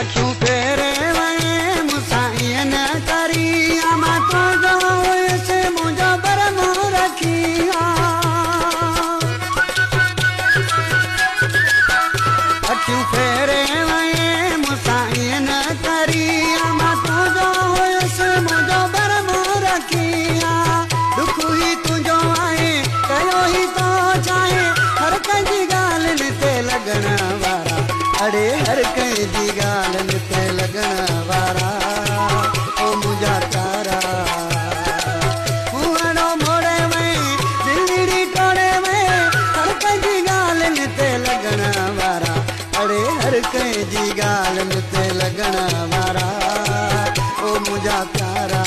अखियूं फेरे वणे मुसाईअ न करी मां तुंहिंजो हुयुसि मुंहिंजो बरमो रखी अखियूं फेरे वणे मुसाईअ न करी मां तुंहिंजो हुयुसि मुंहिंजो बरमो रखी दुख ही तुंहिंजो आहे कयो ही तो चाहे हर कंहिंजी ॻाल्हियुनि ते लॻण वारा अड़े हर कंहिंजी ॻाल्हियुनि ते लॻण वारा ओ मुंहिंजा तारा मुहणो मोड़े वई दिलड़ी टोड़े वई हर कंहिंजी ॻाल्हियुनि ते लॻण वारा अड़े हर कंहिंजी ॻाल्हियुनि ते लॻण वारा ओ मुंहिंजा तारा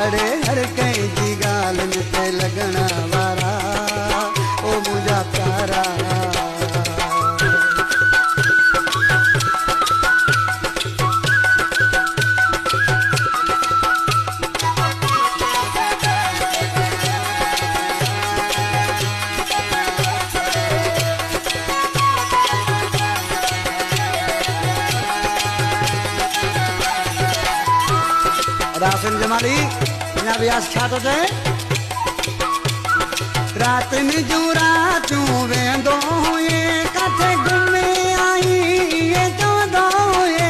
अड़े हर कंहिंजी ॻाल्हियुनि ते लॻण वारा ओ मुंहिंजा तारा रासन जमाली पंजाबी आस छा थो चए रातनि जूं रातियूं वेंदो हुए किथे घुमे आई इहे चवंदो हुए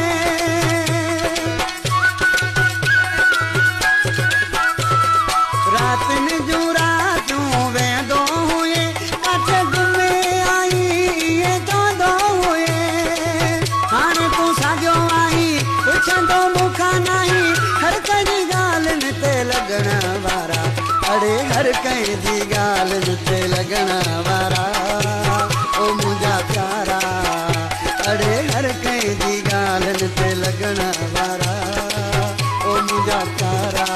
रातनि जूं रातियूं वेंदो हुए किथे घुमे आई इहे चवंदो हुए हाणे तूं साॻियो आई पुछंदो मूंखां नाही हर कंहिंजी ॻाल्हियुनि ते लॻण वारा अड़े हर कंहिंजी ॻाल्हियुनि ते लॻण वारा ओ मुंहिंजा प्यारा अड़े हर कंहिंजी ॻाल्हियुनि ते लॻण वारा ओ मुंहिंजा प्यारा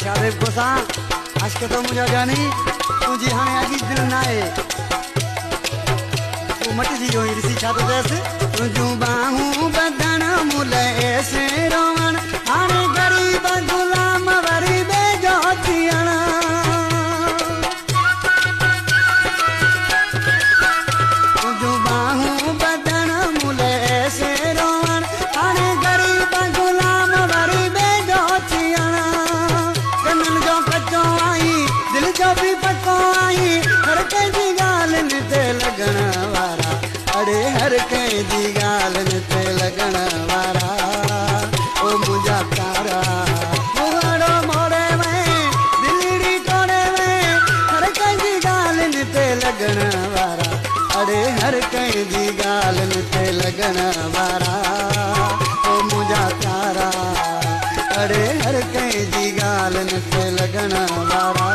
शादेब गोसा आज के तो मुझे जानी तुझी हाने आगी दिल ना है तू मट जी जो इसी छातो जैसे तुझू बाहू बदन मुले ऐसे रोवन हाने गरीब गुलाम वरी बेजो थियना तुझू बाहू बदन मुले ऐसे रोवन हाने गरीब गुलाम वरी बेजो थियना दिल जो भी पको आई हर कंहिंजी ॻाल्हियुनि ते लॻण वारा अड़े हर कंहिंजी ॻाल्हियुनि ते लॻण वारा ओ मुंहिंजा तारा मुहणो मोड़े वई दिलड़ी टोड़े वई हर कंहिंजी ॻाल्हियुनि ते लॻण वारा अड़े हर कंहिंजी ॻाल्हियुनि ते लॻण वारा ओ मुंहिंजा तारा अड़े हर कंहिंजी ॻाल्हियुनि ते लॻण वारा